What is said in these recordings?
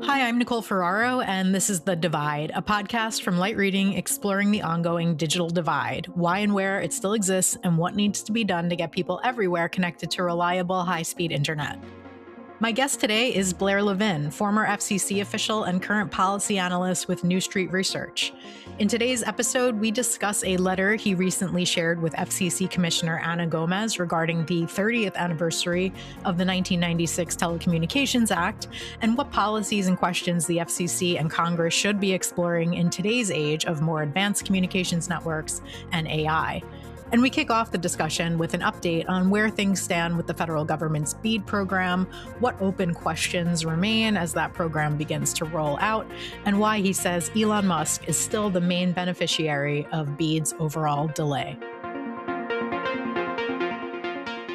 Hi, I'm Nicole Ferraro, and this is The Divide, a podcast from Light Reading exploring the ongoing digital divide, why and where it still exists, and what needs to be done to get people everywhere connected to reliable, high-speed internet. My guest today is Blair Levin, former FCC official and current policy analyst with New Street Research. In today's episode, we discuss a letter he recently shared with FCC Commissioner Ana Gomez regarding the 30th anniversary of the 1996 Telecommunications Act and what policies and questions the FCC and Congress should be exploring in today's age of more advanced communications networks and AI. And we kick off the discussion with an update on where things stand with the federal government's BEAD program, what open questions remain as that program begins to roll out, and why he says Elon Musk is still the main beneficiary of BEAD's overall delay.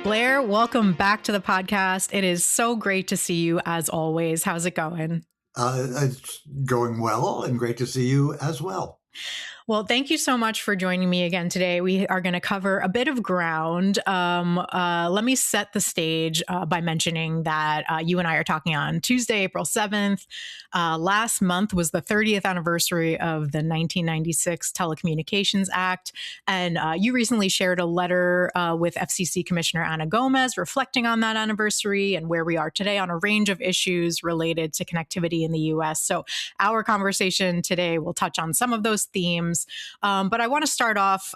Blair, welcome back to the podcast. It is so great to see you as always. How's it going? It's going well, and great to see you as well. Well, thank you so much for joining me again today. We are going to cover a bit of ground. Let me set the stage by mentioning that you and I are talking on Tuesday, April 7th. Last month was the 30th anniversary of the 1996 Telecommunications Act. And you recently shared a letter with FCC Commissioner Ana Gomez reflecting on that anniversary and where we are today on a range of issues related to connectivity in the U.S. So our conversation today will touch on some of those themes. But I want to start off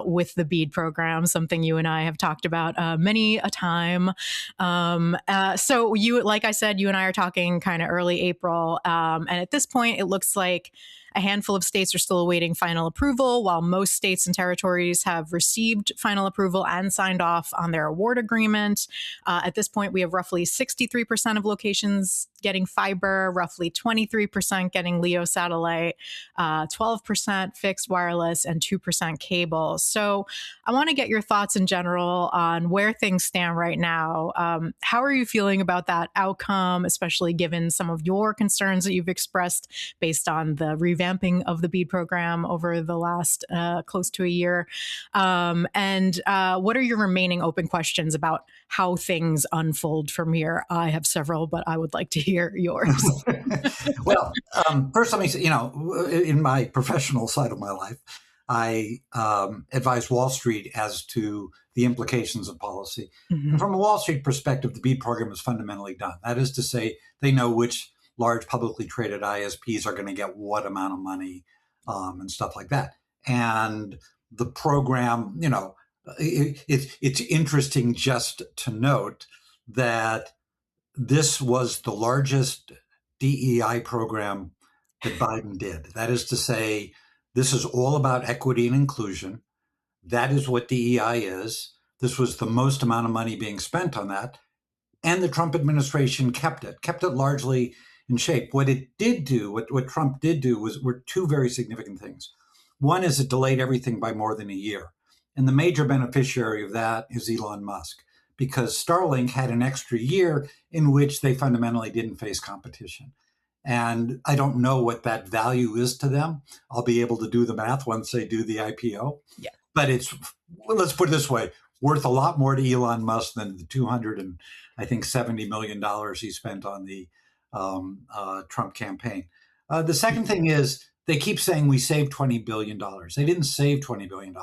with the BEAD program, something you and I have talked about many a time. So you, like I said, you and I are talking kind of early April. And at this point, it looks like a handful of states are still awaiting final approval, while most states and territories have received final approval and signed off on their award agreement. At this point, we have roughly 63% of locations getting fiber, roughly 23% getting LEO satellite, 12% fixed wireless, and 2% cable. So I want to get your thoughts in general on where things stand right now. How are you feeling about that outcome, especially given some of your concerns that you've expressed based on the revamping of the BEAD program over the last close to a year? And what are your remaining open questions about how things unfold from here? I have several, but I would like to hear yours. Well, first, let me say, in my professional side of my life, I advise Wall Street as to the implications of policy. Mm-hmm. And from a Wall Street perspective, the BEAD program is fundamentally done. That is to say, they know which large publicly traded ISPs are going to get what amount of money and stuff like that. And the program, it's interesting just to note that this was the largest DEI program that Biden did. That is to say, this is all about equity and inclusion. That is what DEI is. This was the most amount of money being spent on that. And the Trump administration kept it largely in shape. What it did do, what Trump did do were two very significant things. One is it delayed everything by more than a year. And the major beneficiary of that is Elon Musk, because Starlink had an extra year in which they fundamentally didn't face competition. And I don't know what that value is to them. I'll be able to do the math once they do the IPO. Yeah. But let's put it this way, worth a lot more to Elon Musk than the $270 million he spent on the Trump campaign. The second thing is they keep saying we saved $20 billion. They didn't save $20 billion.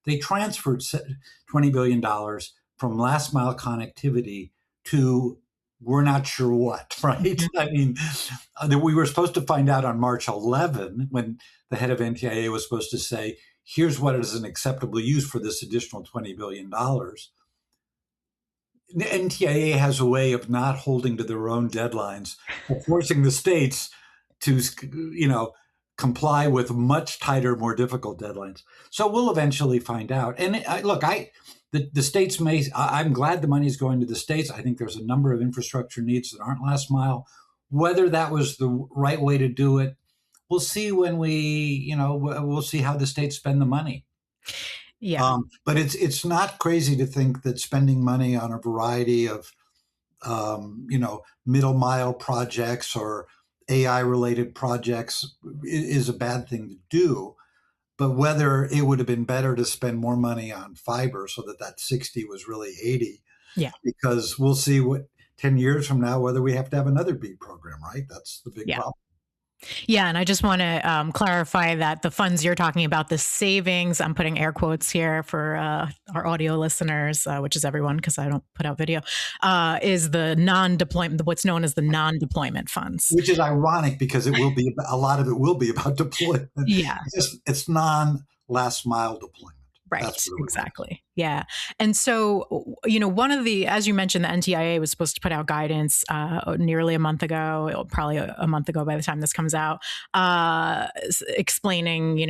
They transferred $20 billion from last mile connectivity to we're not sure what, right? I mean, we were supposed to find out on March 11 when the head of NTIA was supposed to say, here's what is an acceptable use for this additional $20 billion. The NTIA has a way of not holding to their own deadlines, of forcing the states to, comply with much tighter, more difficult deadlines. So we'll eventually find out. And the states I'm glad the money is going to the states. I think there's a number of infrastructure needs that aren't last mile. Whether that was the right way to do it, we'll see when we'll see how the states spend the money. Yeah. But it's not crazy to think that spending money on a variety of, middle mile projects or AI related projects is a bad thing to do. But whether it would have been better to spend more money on fiber so that 60 was really 80. Yeah. Because we'll see what 10 years from now whether we have to have another BEAD program, right? That's the big Yeah. problem. Yeah, and I just want to clarify that the funds you're talking about, the savings, I'm putting air quotes here for our audio listeners, which is everyone because I don't put out video, is the non-deployment, what's known as the non-deployment funds. Which is ironic because it will be, a lot of it will be about deployment. Yeah. It's non-last mile deployment. Right, exactly. Yeah. And so, one of the, as you mentioned, the NTIA was supposed to put out guidance nearly a month ago, probably a month ago by the time this comes out, explaining,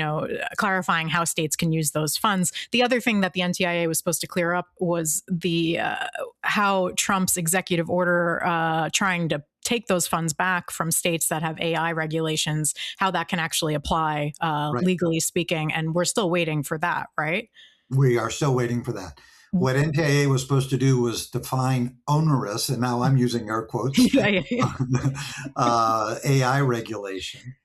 clarifying how states can use those funds. The other thing that the NTIA was supposed to clear up was the how Trump's executive order trying to take those funds back from states that have AI regulations, how that can actually apply, Right. legally speaking. And we're still waiting for that, right? We are still waiting for that. What NTIA was supposed to do was define onerous, and now I'm using air quotes, AI regulation.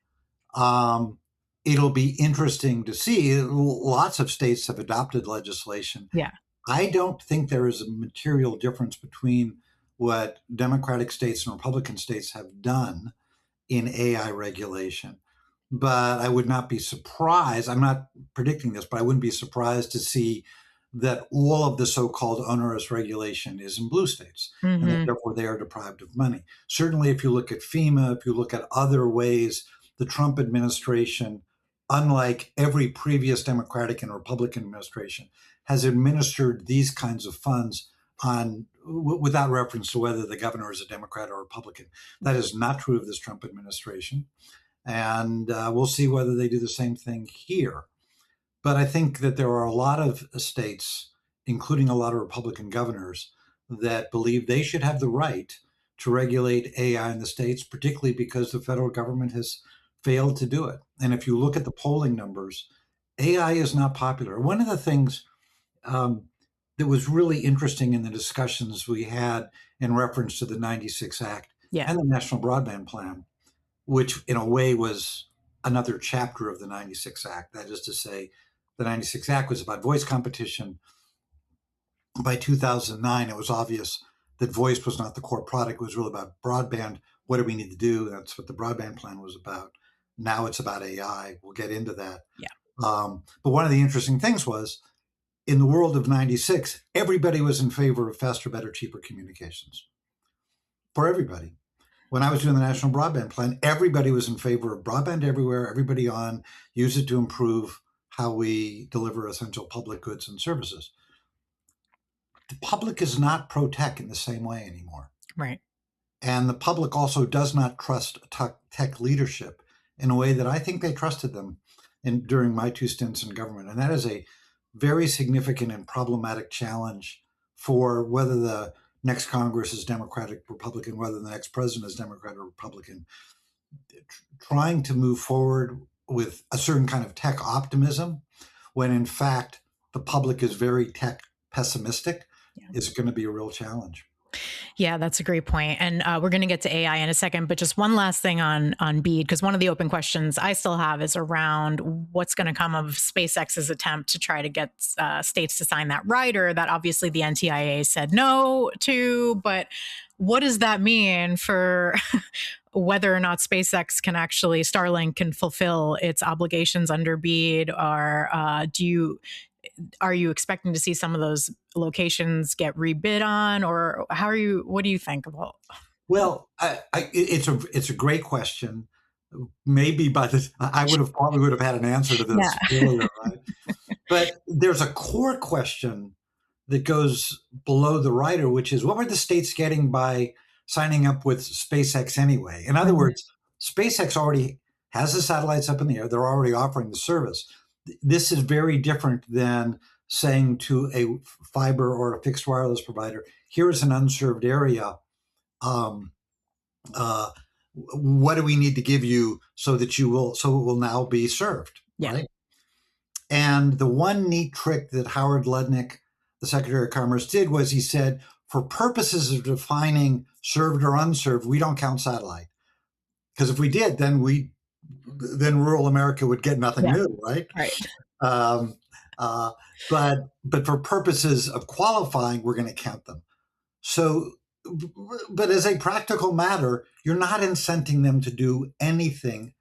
It'll be interesting to see. Lots of states have adopted legislation. Yeah. I don't think there is a material difference between what Democratic states and Republican states have done in AI regulation. But I would not be surprised, I'm not predicting this, but I wouldn't be surprised to see that all of the so-called onerous regulation is in blue states, and that therefore they are deprived of money. Certainly, if you look at FEMA, if you look at other ways, the Trump administration, unlike every previous Democratic and Republican administration, has administered these kinds of funds without reference to whether the governor is a Democrat or Republican. That is not true of this Trump administration. And we'll see whether they do the same thing here. But I think that there are a lot of states, including a lot of Republican governors, that believe they should have the right to regulate AI in the states, particularly because the federal government has failed to do it. And if you look at the polling numbers, AI is not popular. One of the things that was really interesting in the discussions we had in reference to the 96 Act and the National Broadband Plan, which in a way was another chapter of the 96 Act. That is to say, the 96 Act was about voice competition. By 2009, it was obvious that voice was not the core product. It was really about broadband. What do we need to do? That's what the broadband plan was about. Now it's about AI. We'll get into that. Yeah. But one of the interesting things was, in the world of 96, everybody was in favor of faster, better, cheaper communications. For everybody. When I was doing the National Broadband Plan, everybody was in favor of broadband everywhere, everybody use it to improve how we deliver essential public goods and services. The public is not pro-tech in the same way anymore. Right. And the public also does not trust tech leadership in a way that I think they trusted them during my 2 stints in government. And that is a very significant and problematic challenge for whether the next Congress is Democratic, Republican, whether the next president is Democrat or Republican. Trying to move forward with a certain kind of tech optimism when in fact the public is very tech pessimistic is going to be a real challenge. Yeah, that's a great point. And we're going to get to AI in a second, but just one last thing on BEAD, because one of the open questions I still have is around what's going to come of SpaceX's attempt to try to get states to sign that rider that obviously the NTIA said no to. But what does that mean for whether or not SpaceX can actually, Starlink can fulfill its obligations under BEAD? Or are you expecting to see some of those locations get rebid on, or what do you think about? Well, it's a great question. Maybe I would have probably would have had an answer to this earlier, right? But there's a core question that goes below the rider, which is what were the states getting by signing up with SpaceX anyway? In other words, SpaceX already has the satellites up in the air. They're already offering the service. This is very different than saying to a fiber or a fixed wireless provider, here is an unserved area. What do we need to give you so it will now be served? Yeah. Right? And the one neat trick that Howard Lutnick, the Secretary of Commerce, did was he said, for purposes of defining served or unserved, we don't count satellite. Because if we did, then rural America would get nothing new, right? Right. But for purposes of qualifying, we're going to count them. So but as a practical matter, you're not incenting them to do anything.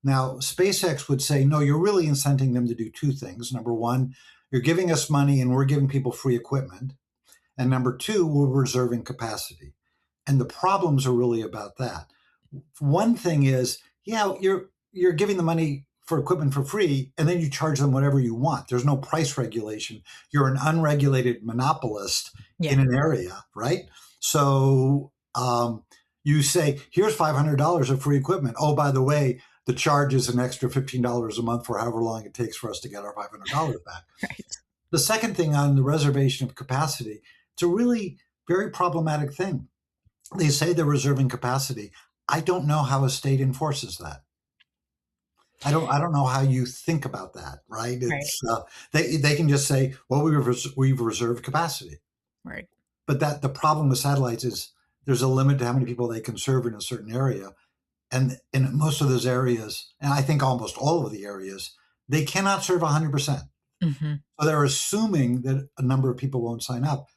Now, SpaceX would say, no, you're really incenting them to do two things. Number one, you're giving us money and we're giving people free equipment. And number two, we're reserving capacity. And the problems are really about that. One thing is, yeah, you're giving the money for equipment for free, and then you charge them whatever you want. There's no price regulation. You're an unregulated monopolist in an area, right? So you say, here's $500 of free equipment. Oh, by the way, the charge is an extra $15 a month for however long it takes for us to get our $500 back. Right. The second thing on the reservation of capacity, it's a really very problematic thing. They say they're reserving capacity. I don't know how a state enforces that. I don't know how you think about that, right? It's they can just say, well, we've reserved capacity, right? But that the problem with satellites is there's a limit to how many people they can serve in a certain area, and in most of those areas, and I think almost all of the areas, they cannot serve 100%. Mm-hmm. So they're assuming that a number of people won't sign up.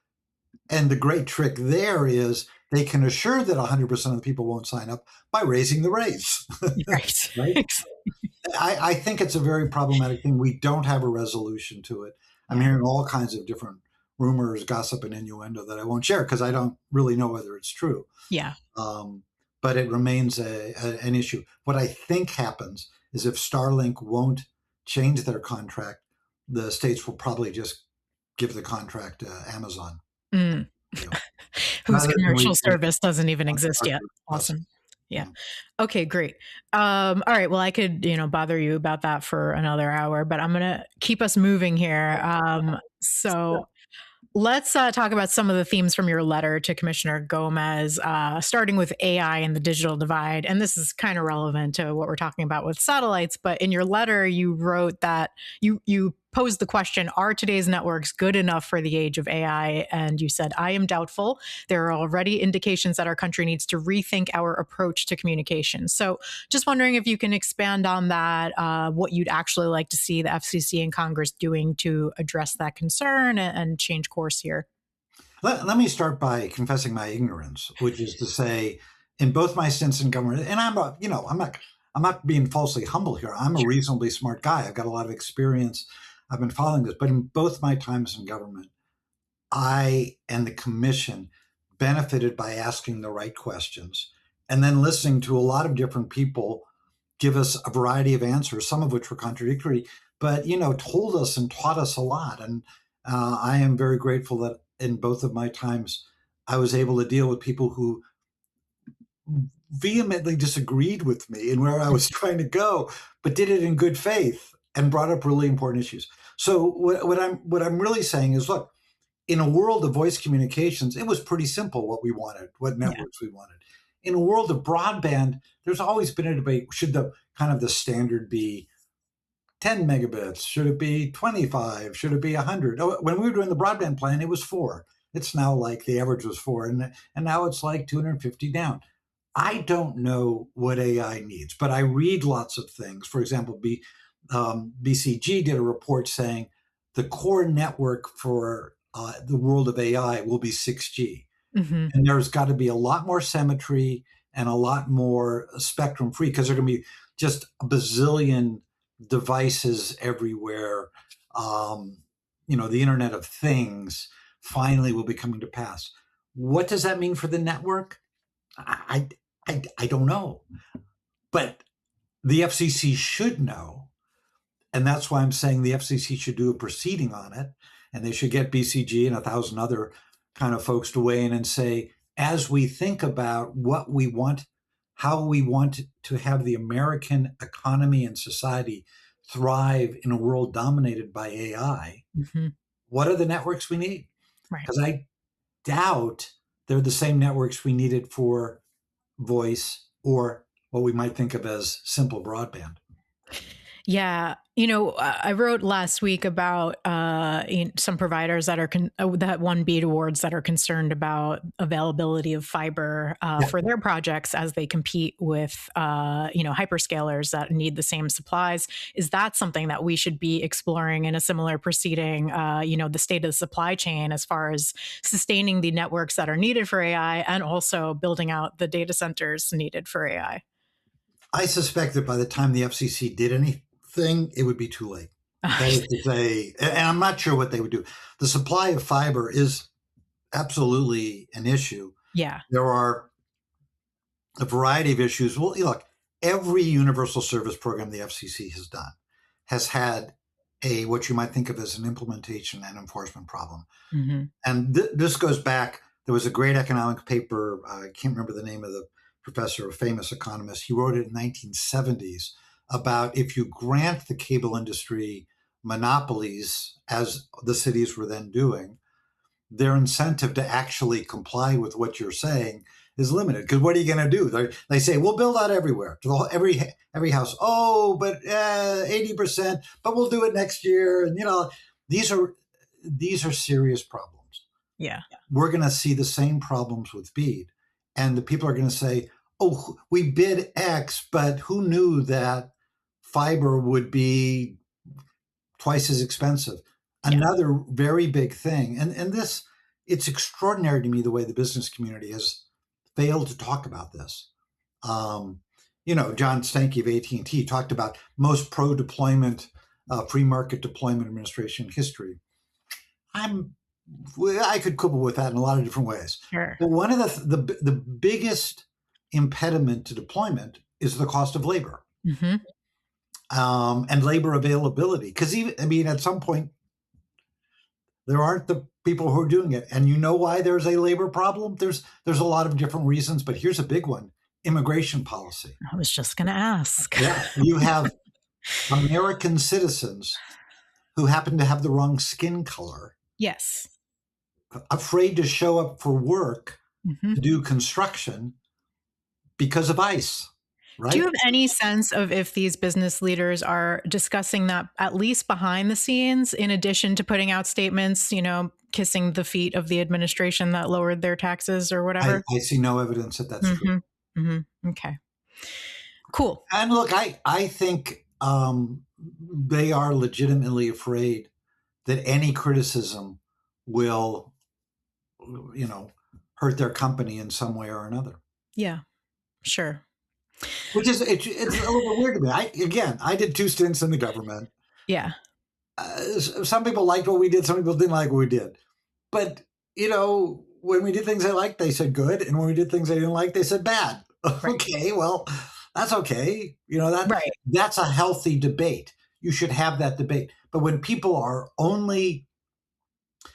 And the great trick there is they can assure that 100% of the people won't sign up by raising the rates. Right. Right? I think it's a very problematic thing. We don't have a resolution to it. I'm hearing all kinds of different rumors, gossip, and innuendo that I won't share because I don't really know whether it's true. Yeah. But it remains an issue. What I think happens is if Starlink won't change their contract, the states will probably just give the contract to Amazon. Mm. Whose commercial service doesn't even exist yet. Awesome. Yeah. Okay, great. All right. Well, I could, bother you about that for another hour, but I'm going to keep us moving here. So let's talk about some of the themes from your letter to Commissioner Gomez, starting with AI and the digital divide. And this is kind of relevant to what we're talking about with satellites. But in your letter, you wrote that you posed the question, are today's networks good enough for the age of AI? And you said, I am doubtful. There are already indications that our country needs to rethink our approach to communication. So just wondering if you can expand on that, what you'd actually like to see the FCC and Congress doing to address that concern and change course here. Let me start by confessing my ignorance, which is to say, in both my stints in government, and I'm not being falsely humble here. I'm a reasonably smart guy. I've got a lot of experience. I've been following this, but in both my times in government, I and the commission benefited by asking the right questions and then listening to a lot of different people give us a variety of answers, some of which were contradictory, but, told us and taught us a lot. And I am very grateful that in both of my times, I was able to deal with people who vehemently disagreed with me and where I was trying to go, but did it in good faith and brought up really important issues. So what I'm really saying is, look, in a world of voice communications, it was pretty simple what we wanted, what networks we wanted. In a world of broadband, there's always been a debate. Should the standard be 10 megabits? Should it be 25? Should it be 100? When we were doing the broadband plan, it was 4. It's now like the average was 4, and now it's like 250 down. I don't know what AI needs, but I read lots of things. For example, BCG did a report saying the core network for the world of AI will be 6G. Mm-hmm. And there's got to be a lot more symmetry and a lot more spectrum free because there are going to be just a bazillion devices everywhere. The Internet of Things finally will be coming to pass. What does that mean for the network? I don't know. But the FCC should know. And that's why I'm saying the FCC should do a proceeding on it. And they should get BCG and 1,000 other kind of folks to weigh in and say, as we think about what we want, how we want to have the American economy and society thrive in a world dominated by AI, what are the networks we need? Because I doubt they're the same networks we needed for voice or what we might think of as simple broadband. Yeah. I wrote last week about some providers that are that won BEAD awards that are concerned about availability of fiber Yeah. for their projects as they compete with, hyperscalers that need the same supplies. Is that something that we should be exploring in a similar proceeding? The state of the supply chain as far as sustaining the networks that are needed for AI and also building out the data centers needed for AI. I suspect that by the time the FCC did anything, it would be too late. That is to say, and I'm not sure what they would do. The supply of fiber is absolutely an issue. Yeah. There are a variety of issues. Well, look, every universal service program the FCC has done has had what you might think of as an implementation and enforcement problem. Mm-hmm. And this goes back. There was a great economic paper. I can't remember the name of the professor, a famous economist. He wrote it in the 1970s about if you grant the cable industry monopolies, as the cities were then doing, their incentive to actually comply with what you're saying is limited. Because what are you going to do? They say we'll build out everywhere to every house. Oh, but 80%. But we'll do it next year. And these are serious problems. Yeah. We're going to see the same problems with BEAD, and the people are going to say, "Oh, we bid X, but who knew that fiber would be twice as expensive?" Yeah. Another very big thing, and this, it's extraordinary to me the way the business community has failed to talk about this. John Stankey of AT&T talked about most pro-deployment, free market deployment administration history. I could quibble with that in a lot of different ways. Sure. But one of the biggest impediment to deployment is the cost of labor. Mm-hmm. And labor availability. Because at some point, there aren't the people who are doing it. And you know why there's a labor problem? There's a lot of different reasons, but here's a big one: immigration policy. I was just going to ask. Yeah, you have American citizens who happen to have the wrong skin color. Yes. Afraid to show up for work, mm-hmm. to do construction because of ICE. Right? Do you have any sense of if these business leaders are discussing that at least behind the scenes, in addition to putting out statements, kissing the feet of the administration that lowered their taxes or whatever? I see no evidence that that's mm-hmm. true. Mm-hmm. Okay. Cool. And look, I think they are legitimately afraid that any criticism will, hurt their company in some way or another. Yeah, sure. Which is, it's a little bit weird to me. I did 2 stints in the government. Yeah. Some people liked what we did. Some people didn't like what we did. But, when we did things they liked, they said good. And when we did things they didn't like, they said bad. Right. Okay, well, that's okay. Right. That's a healthy debate. You should have that debate. But when people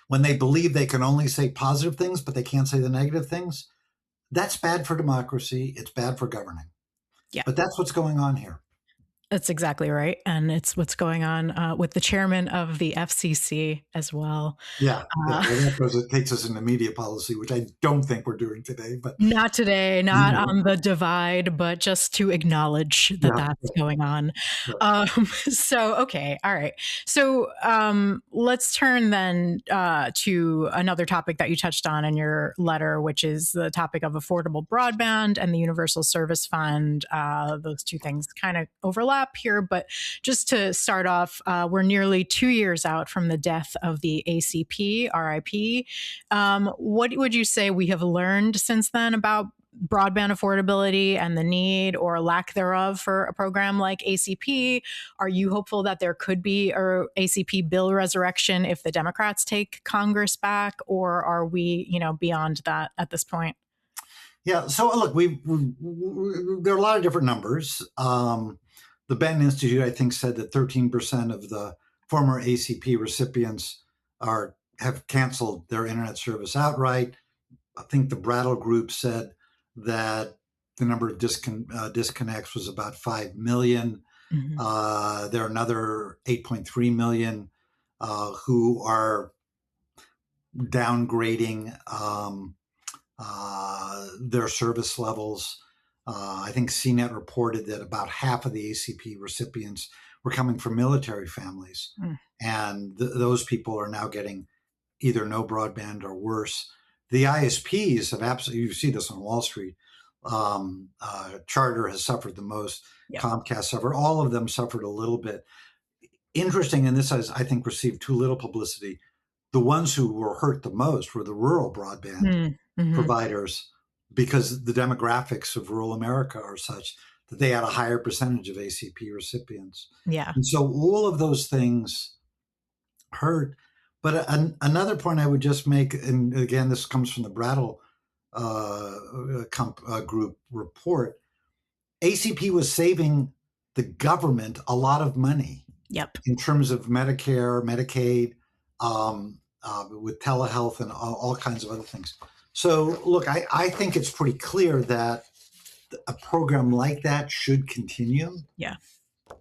when they believe they can only say positive things, but they can't say the negative things, that's bad for democracy. It's bad for governing. Yeah. But that's what's going on here. That's exactly right. And it's what's going on with the chairman of the FCC as well. Yeah. Because it takes us into media policy, which I don't think we're doing today. But not today, not on the divide, but just to acknowledge that that's going on. Right. Okay. All right. So let's turn then to another topic that you touched on in your letter, which is the topic of affordable broadband and the Universal Service Fund. Those two things kind of overlap here, but just to start off, we're nearly 2 years out from the death of the ACP, RIP. What would you say we have learned since then about broadband affordability and the need or lack thereof for a program like ACP? Are you hopeful that there could be a ACP bill resurrection if the Democrats take Congress back, or are we, beyond that at this point? Yeah. So look, there are a lot of different numbers. The Benton Institute, I think, said that 13% of the former ACP recipients have canceled their internet service outright. I think the Brattle Group said that the number of disconnects was about 5 million. Mm-hmm. There are another 8.3 million who are downgrading their service levels. I think CNET reported that about half of the ACP recipients were coming from military families. And those people are now getting either no broadband or worse. The ISPs have absolutely, you see this on Wall Street. Charter has suffered the most. Yep. Comcast suffered. All of them suffered a little bit. Interesting, and this has, I think, received too little publicity. The ones who were hurt the most were the rural broadband providers, because the demographics of rural America are such that they had a higher percentage of ACP recipients. Yeah. And so all of those things hurt. But another point I would just make, and again, this comes from the Brattle group report, ACP was saving the government a lot of money. Yep. In terms of Medicare, Medicaid, with telehealth and all kinds of other things. So look, I think it's pretty clear that a program like that should continue. Yeah.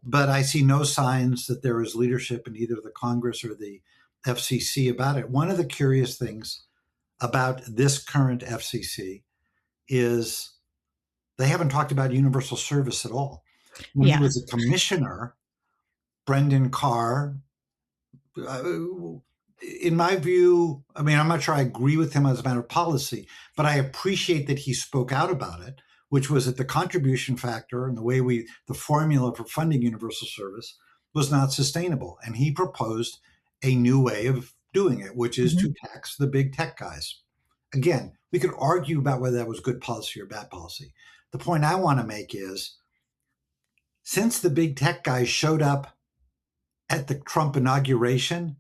But I see no signs that there is leadership in either the Congress or the FCC about it. One of the curious things about this current FCC is they haven't talked about universal service at all. When he was a commissioner, Brendan Carr, in my view, I mean, I'm not sure I agree with him as a matter of policy, but I appreciate that he spoke out about it, which was that the contribution factor and the formula for funding universal service was not sustainable. And he proposed a new way of doing it, which is to tax the big tech guys. Again, we could argue about whether that was good policy or bad policy. The point I want to make is, since the big tech guys showed up at the Trump inauguration,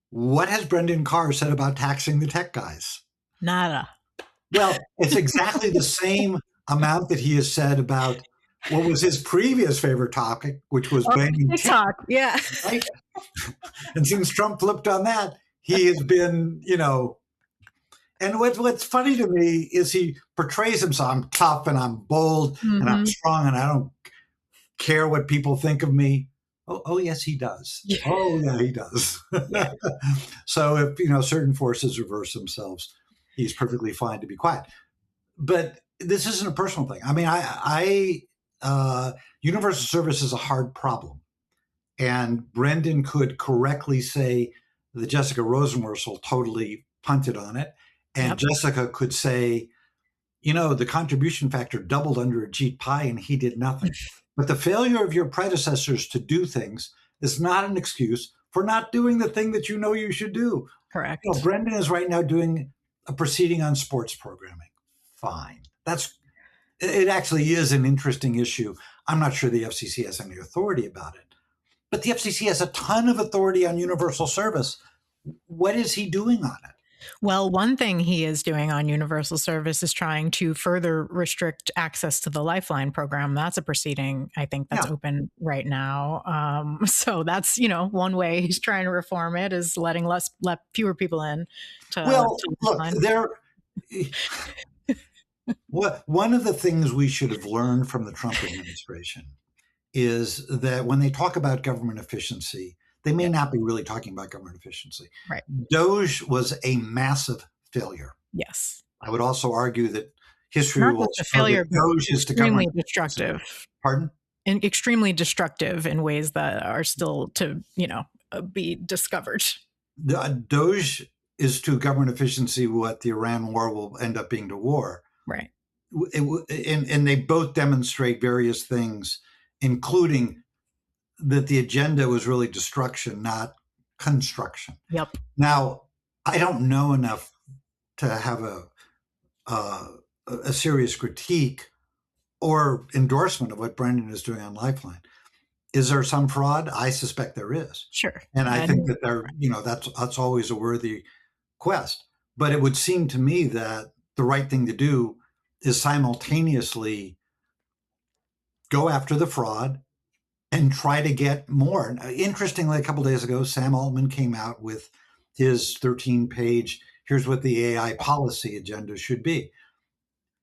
what has Brendan Carr said about taxing the tech guys? Nada. Well, it's exactly the same amount that he has said about what was his previous favorite topic, which was banning TikTok. Yeah. Right? And since Trump flipped on that, he has been, and what's funny to me is he portrays himself, I'm tough and I'm bold and I'm strong and I don't care what people think of me. Oh yes, he does. Yeah. Oh yeah, he does. Yeah. So if certain forces reverse themselves, he's perfectly fine to be quiet. But this isn't a personal thing. I mean, universal service is a hard problem, and Brendan could correctly say that Jessica Rosenworcel totally punted on it, and Jessica could say, the contribution factor doubled under Ajit Pai, and he did nothing. But the failure of your predecessors to do things is not an excuse for not doing the thing that you should do. Correct. Brendan is right now doing a proceeding on sports programming. Fine. It actually is an interesting issue. I'm not sure the FCC has any authority about it. But the FCC has a ton of authority on universal service. What is he doing on it? Well, one thing he is doing on universal service is trying to further restrict access to the Lifeline program. That's a proceeding, I think, that's open right now. So that's, one way he's trying to reform it is letting fewer people in. One of the things we should have learned from the Trump administration is that when they talk about government efficiency, they may not be really talking about government efficiency. Right. DOGE was a massive failure. Yes. I would also argue that history will show failure, that DOGE is extremely destructive. Pardon? And extremely destructive in ways that are still to, be discovered. DOGE is to government efficiency what the Iran war will end up being to war. Right. And they both demonstrate various things, including that the agenda was really destruction, not construction. Yep. Now, I don't know enough to have a serious critique or endorsement of what Brendan is doing on Lifeline. Is there some fraud? I suspect there is. Sure. And I think that that's always a worthy quest. But it would seem to me that the right thing to do is simultaneously go after the fraud and try to get more. Interestingly, a couple of days ago, Sam Altman came out with his 13-page, here's what the AI policy agenda should be.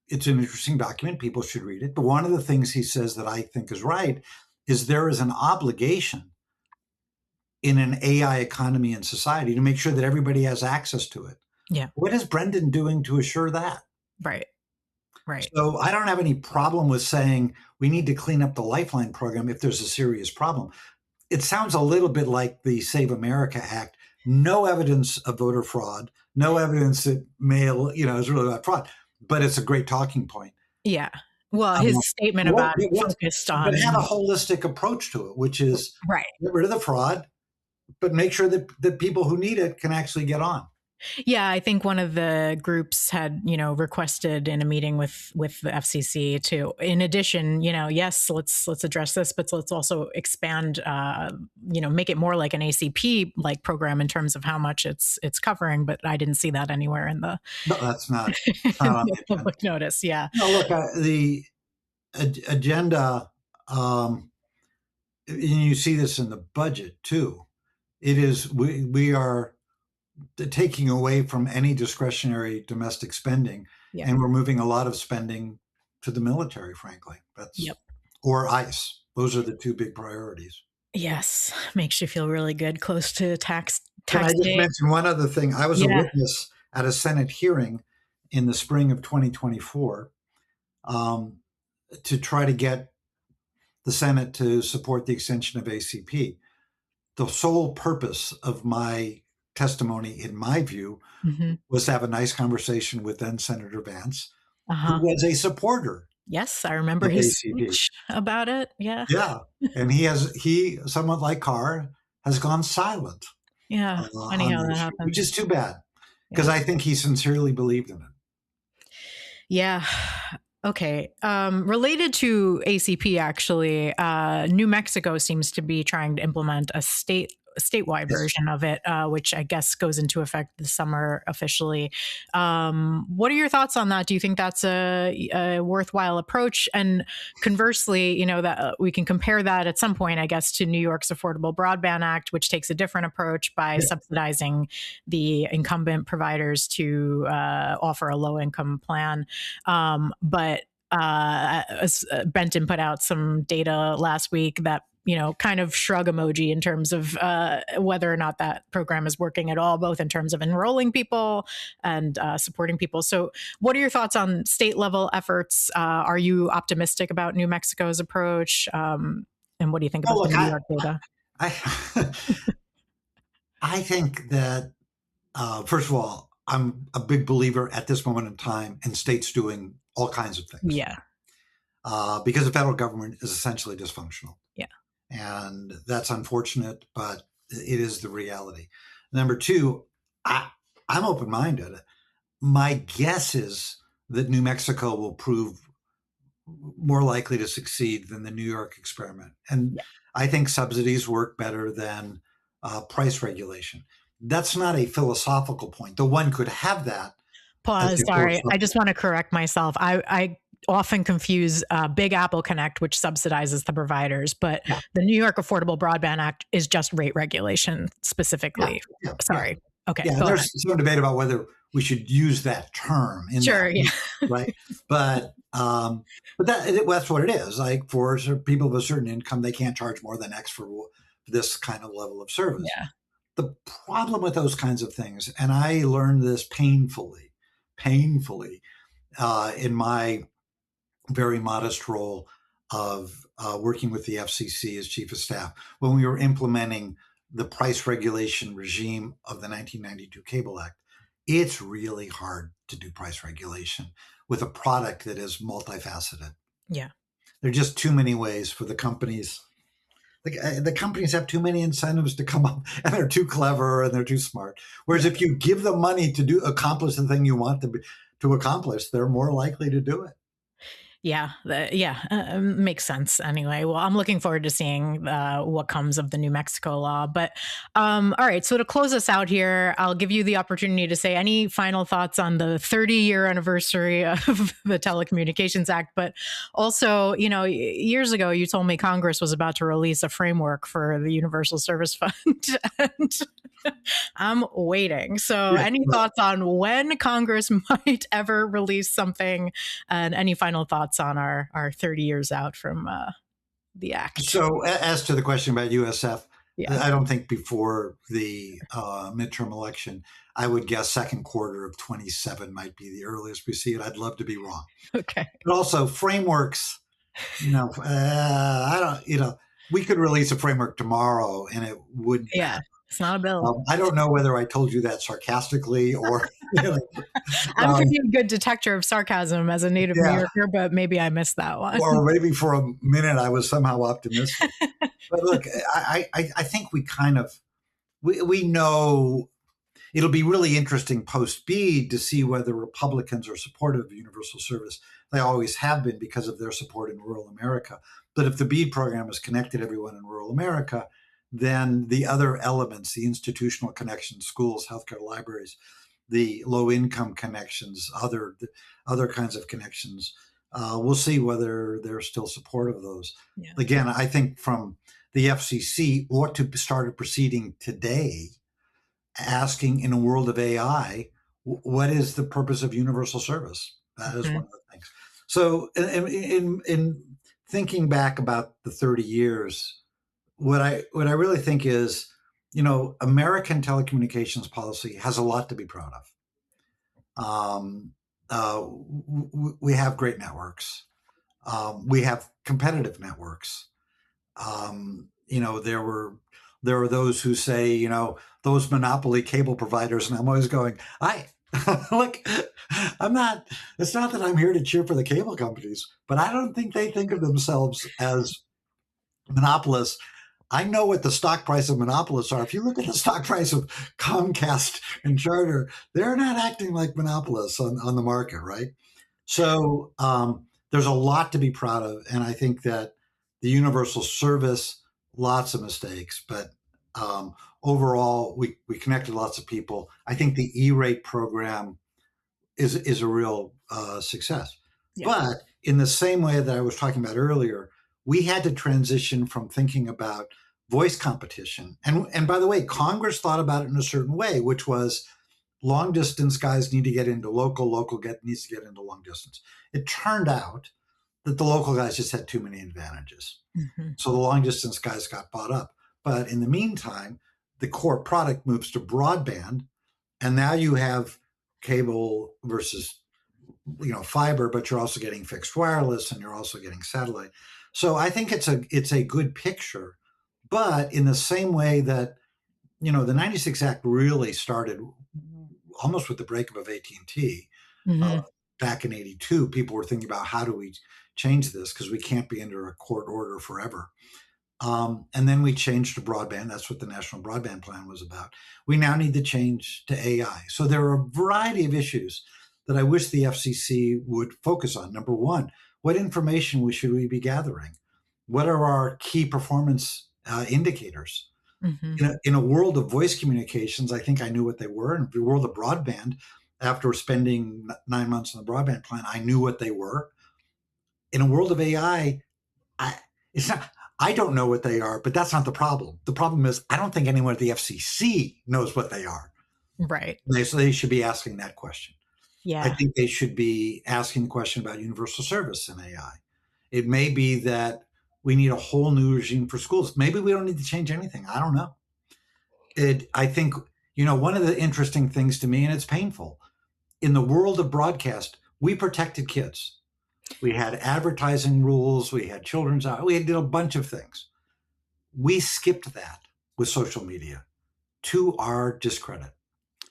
It's an interesting document. People should read it. But one of the things he says that I think is right is there is an obligation in an AI economy and society to make sure that everybody has access to it. Yeah. What is Brendan doing to assure that? Right. Right. So I don't have any problem with saying we need to clean up the Lifeline program if there's a serious problem. It sounds a little bit like the Save America Act. No evidence of voter fraud, no evidence that mail, is really about fraud, but it's a great talking point. Yeah. Well, Um, his statement about it focused but have a on holistic approach to it, which is right. get rid of the fraud, but make sure that the people who need it can actually get on. Yeah, I think one of the groups had, requested in a meeting with the FCC to, in addition, yes, let's address this, but let's also expand, make it more like an ACP like program in terms of how much it's covering. But I didn't see that anywhere in the, No, that's not, in on the the agenda. public notice. Yeah. No, look, the agenda, and you see this in the budget too. It is we are taking away from any discretionary domestic spending, Yeah. and we're moving a lot of spending to the military. Frankly, that's Yep. or ICE. Those are the two big priorities. Yes, makes you feel really good, close to tax Can I just day. mention one other thing? I was a Yeah. witness at a Senate hearing in the spring of 2024 to try to get the Senate to support the extension of ACP. The sole purpose of my testimony, in my view, Hmm. was to have a nice conversation with then Senator Vance, who Uh-huh. was a supporter Yes, I remember of his ACP. speech about it. Yeah. Yeah, and somewhat like Carr, has gone silent Yeah. Funny on how the that issue, which is happens. too bad because Yeah. I think he sincerely believed in it. Yeah. Okay. Related to ACP, actually, New Mexico seems to be trying to implement a statewide Yes. version of it, which I guess goes into effect this summer officially. What are your thoughts on that? Do you think that's a worthwhile approach? And conversely, that we can compare that at some point, I guess, to New York's Affordable Broadband Act, which takes a different approach by Yeah. subsidizing the incumbent providers to offer a low income plan. But Benton put out some data last week that kind of shrug emoji in terms of whether or not that program is working at all, both in terms of enrolling people and supporting people. So, what are your thoughts on state level efforts? Are you optimistic about New Mexico's approach? And what do you think Oh, about the look, New York data? I, I think that first of all, I'm a big believer at this moment in time in states doing all kinds of things Yeah. because the federal government is essentially dysfunctional. Yeah. And that's unfortunate, but it is the reality. Number two, I'm open minded. My guess is that New Mexico will prove more likely to succeed than the New York experiment. And Yeah. I think subsidies work better than price regulation. That's not a philosophical point, though one could have that. Pause. Sorry. I just want to correct myself. I often confuse Big Apple Connect, which subsidizes the providers, but Yeah. the New York Affordable Broadband Act is just rate regulation specifically. Yeah. Sorry. Okay. Yeah, there's some debate about whether we should use that term in sure. that, Yeah. right? But that's what it is. Like for people of a certain income, they can't charge more than X for this kind of level of service. Yeah. The problem with those kinds of things, and I learned this painfully, in my very modest role of working with the FCC as chief of staff when we were implementing the price regulation regime of the 1992 Cable Act. It's really hard to do price regulation with a product that is multifaceted. Yeah. There are just too many ways for the companies. The companies have too many incentives to come up, and they're too clever and they're too smart. Whereas if you give them money to accomplish the thing you want to accomplish, they're more likely to do it. Yeah, makes sense. Anyway, well, I'm looking forward to seeing what comes of the New Mexico law. But all right, so to close us out here, I'll give you the opportunity to say any final thoughts on the 30-year anniversary of the Telecommunications Act. But also, years ago, you told me Congress was about to release a framework for the Universal Service Fund, and I'm waiting. So, any thoughts on when Congress might ever release something, and any final thoughts on our 30 years out from the act? So, as to the question about USF, Yeah. I don't think before the midterm election. I would guess second quarter of 27 might be the earliest we see it. I'd love to be wrong. Okay. But also frameworks, I don't, we could release a framework tomorrow and it wouldn't Yeah. matter. It's not a bill. I don't know whether I told you that sarcastically or, I'm pretty good detector of sarcasm as a native New yeah, Yorker, but maybe I missed that one. or maybe for a minute I was somehow optimistic. But look, I think we know it'll be really interesting post BEAD to see whether Republicans are supportive of universal service. They always have been because of their support in rural America. But if the BEAD program has connected everyone in rural America, then the other elements, the institutional connections, schools, healthcare, libraries, the low income connections, other kinds of connections, we'll see whether they're still supportive of those. Yeah. Again, I think from the FCC ought to start a proceeding today asking, in a world of AI, what is the purpose of universal service? That is one of the things. So in thinking back about the 30 years, what I really think is, American telecommunications policy has a lot to be proud of. We have great networks. We have competitive networks. There are those who say, those monopoly cable providers, and I'm always going, look, it's not that I'm here to cheer for the cable companies, but I don't think they think of themselves as monopolists. I know what the stock price of monopolists are. If you look at the stock price of Comcast and Charter, they're not acting like monopolists on the market, right? So there's a lot to be proud of. And I think that the universal service, lots of mistakes, but overall, we connected lots of people. I think the E-rate program is a real success. Yeah. But in the same way that I was talking about earlier, we had to transition from thinking about voice competition. And by the way, Congress thought about it in a certain way, which was long distance guys need to get into local, needs to get into long distance. It turned out that the local guys just had too many advantages. Mm-hmm. So the long distance guys got bought up. But in the meantime, the core product moves to broadband. And now you have cable versus fiber, but you're also getting fixed wireless and you're also getting satellite. So I think it's a good picture. But in the same way that, the 96 Act really started almost with the breakup of AT&T back in 82, people were thinking about how do we change this because we can't be under a court order forever. And then we changed to broadband. That's what the National Broadband Plan was about. We now need to change to AI. So there are a variety of issues that I wish the FCC would focus on. Number one, what information should we be gathering? What are our key performance indicators? Mm-hmm. In a world of voice communications, I think I knew what they were. In the world of broadband, after spending 9 months on the broadband plan, I knew what they were. In a world of AI, I don't know what they are, but that's not the problem. The problem is I don't think anyone at the FCC knows what they are. Right. So they should be asking that question. Yeah. I think they should be asking the question about universal service in AI. It may be that we need a whole new regime for schools. Maybe we don't need to change anything. I don't know. I think, one of the interesting things to me, and it's painful, in the world of broadcast, we protected kids. We had advertising rules. We had children's hours. We did a bunch of things. We skipped that with social media to our discredit.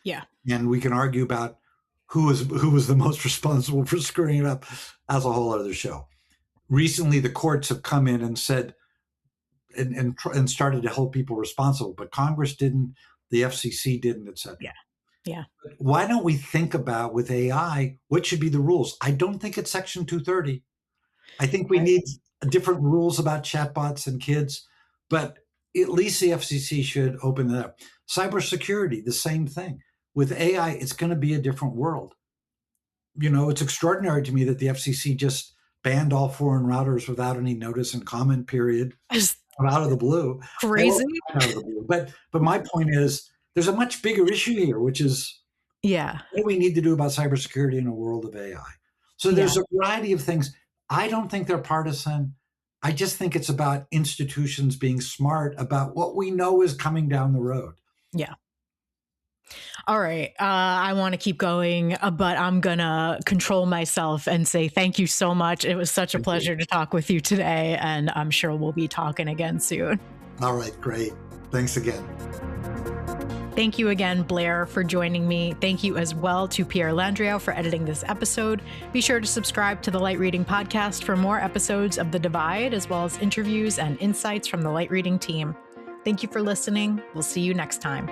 Yeah. And we can argue about who was the most responsible for screwing it up. That's a whole other show. Recently, the courts have come in and said and started to hold people responsible, but Congress didn't, the FCC didn't, et cetera. Yeah. Yeah. But why don't we think about with AI, what should be the rules? I don't think it's Section 230. I think we need different rules about chatbots and kids, but at least the FCC should open it up. Cybersecurity, the same thing. With AI, it's going to be a different world. It's extraordinary to me that the FCC just banned all foreign routers without any notice and comment period out of the blue. Crazy. Out of the blue. But my point is, there's a much bigger issue here, which is what do we need to do about cybersecurity in a world of AI? So there's a variety of things. I don't think they're partisan. I just think it's about institutions being smart about what we know is coming down the road. Yeah. All right. I want to keep going, but I'm going to control myself and say thank you so much. It was such a pleasure to talk with you today, and I'm sure we'll be talking again soon. All right. Great. Thanks again. Thank you again, Blair, for joining me. Thank you as well to Pierre Landriau for editing this episode. Be sure to subscribe to the Light Reading Podcast for more episodes of The Divide, as well as interviews and insights from the Light Reading team. Thank you for listening. We'll see you next time.